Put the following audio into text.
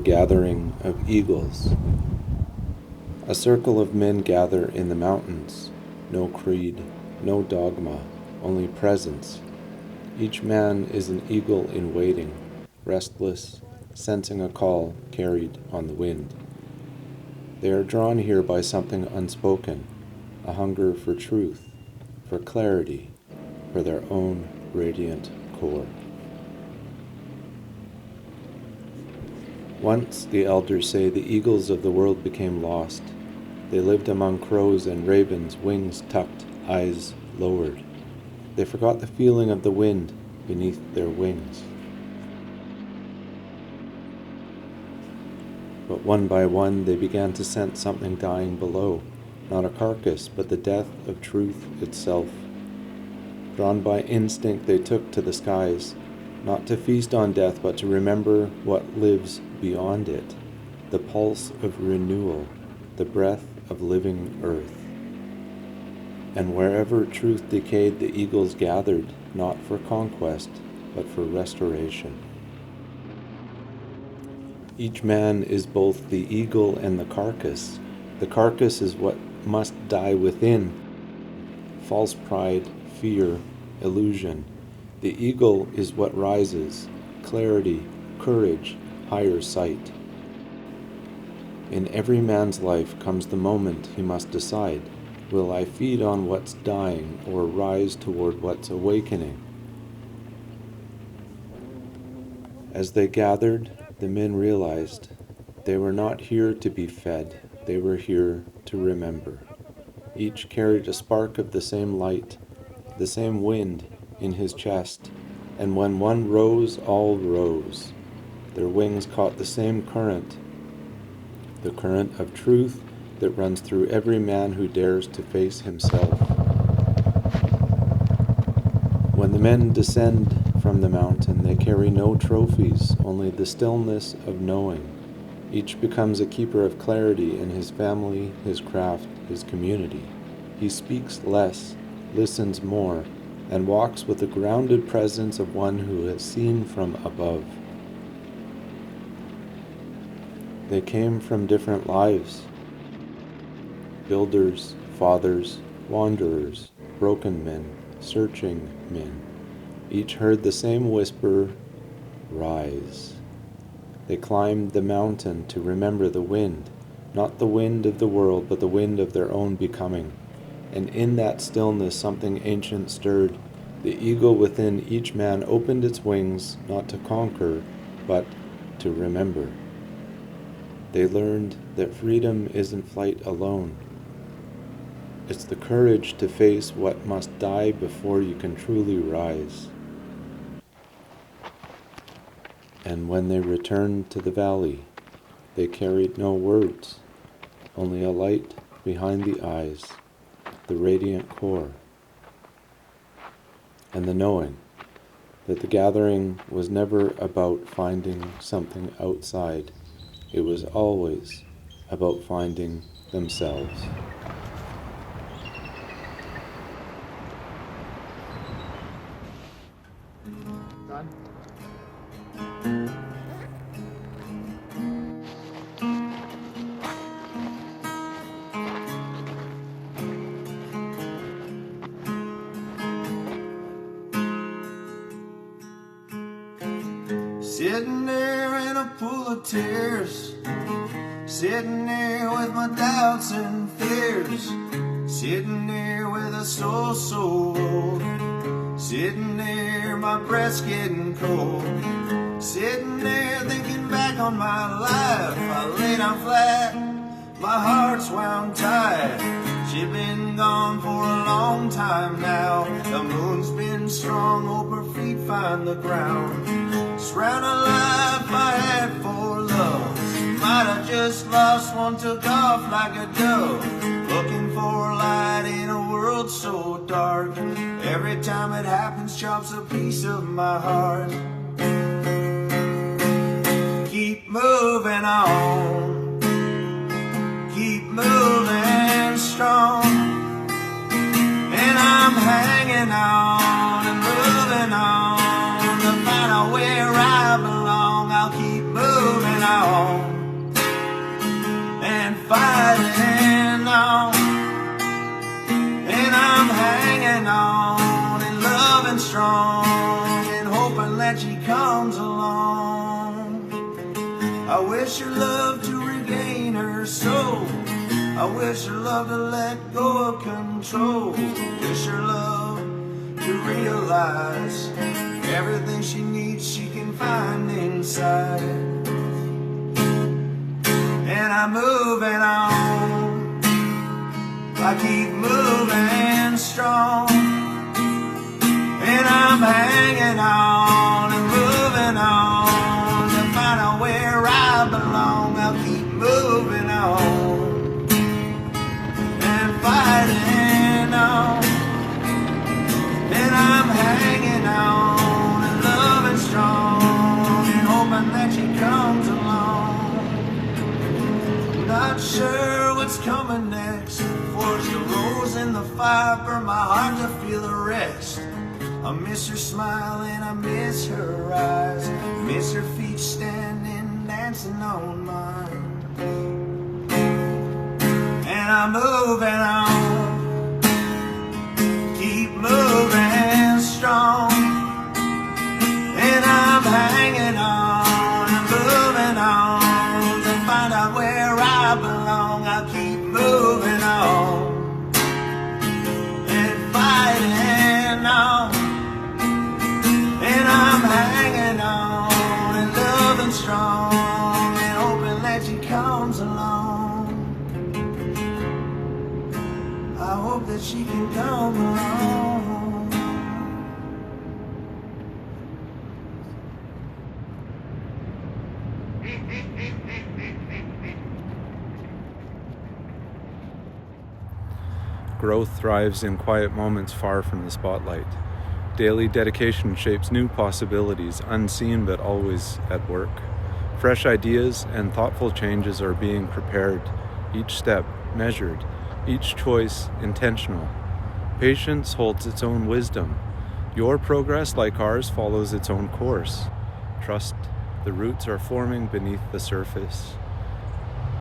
gathering of eagles. A circle of men gather in the mountains. No creed, no dogma, only presence. Each man is an eagle in waiting, restless, sensing a call carried on the wind. They are drawn here by something unspoken, a hunger for truth, for clarity, for their own radiant core. Once, the elders say, the eagles of the world became lost. They lived among crows and ravens, wings tucked, eyes lowered. They forgot the feeling of the wind beneath their wings. But one by one they began to sense something dying below, not a carcass, but the death of truth itself. Drawn by instinct they took to the skies, not to feast on death, but to remember what lives beyond it, the pulse of renewal, the breath of living earth. And wherever truth decayed, the eagles gathered, not for conquest, but for restoration. Each man is both the eagle and the carcass. The carcass is what must die within. False pride, fear, illusion. The eagle is what rises, clarity, courage, higher sight. In every man's life comes the moment he must decide, will I feed on what's dying or rise toward what's awakening? As they gathered, the men realized they were not here to be fed, they were here to remember. Each carried a spark of the same light, the same wind in his chest, and when one rose, all rose. Their wings caught the same current, the current of truth that runs through every man who dares to face himself. When the men descend from the mountain, they carry no trophies, only the stillness of knowing. Each becomes a keeper of clarity in his family, his craft, his community. He speaks less, listens more, and walks with the grounded presence of one who has seen from above. They came from different lives. Builders, fathers, wanderers, broken men, searching men. Each heard the same whisper, rise. They climbed the mountain to remember the wind, not the wind of the world, but the wind of their own becoming. And in that stillness something ancient stirred. The eagle within each man opened its wings, not to conquer, but to remember. They learned that freedom isn't flight alone. It's the courage to face what must die before you can truly rise. And when they returned to the valley, they carried no words, only a light behind the eyes, the radiant core, and the knowing that the gathering was never about finding something outside. It was always about finding themselves. Done. Sitting there in a pool of tears, sitting there with my doubts and fears, sitting there with a soul so old, sitting there my breath's getting cold, sitting there thinking back on my life. I lay down flat, my heart's wound tight. She's been gone for a long time now. The moon's been strong, hope her feet find the ground. Surrounded life I had for love, might have just lost one, took off like a dove, looking for light in a world so dark. Every time it happens, chops a piece of my heart. Keep moving on, keep moving strong, and I'm hanging on and moving on to find out where I belong. I'll keep moving on. hanging on and loving strong and hoping that she comes along. I wish her love to regain her soul. I wish her love to let go of control. Wish her love to realize everything she needs she can find inside. And I'm moving on, I keep moving strong. And I'm hanging on and moving on to find out where I belong. I'll keep moving on and fighting on. And I'm hanging on and loving strong and hoping that she comes along. Not sure what's coming next. Forge the rose in the fire, burn my heart to feel the rest. I miss her smile and I miss her eyes. Miss her feet standing, dancing on mine. And I'm moving on, keep moving strong. And I'm hanging on and moving on to find out where I belong. I'll keep moving on and fighting on. And I'm hanging on and loving strong and hoping that she comes along. I hope that she can come along. Growth thrives in quiet moments far from the spotlight. Daily dedication shapes new possibilities, unseen but always at work. Fresh ideas and thoughtful changes are being prepared, each step measured, each choice intentional. Patience holds its own wisdom. Your progress, like ours, follows its own course. Trust the roots are forming beneath the surface.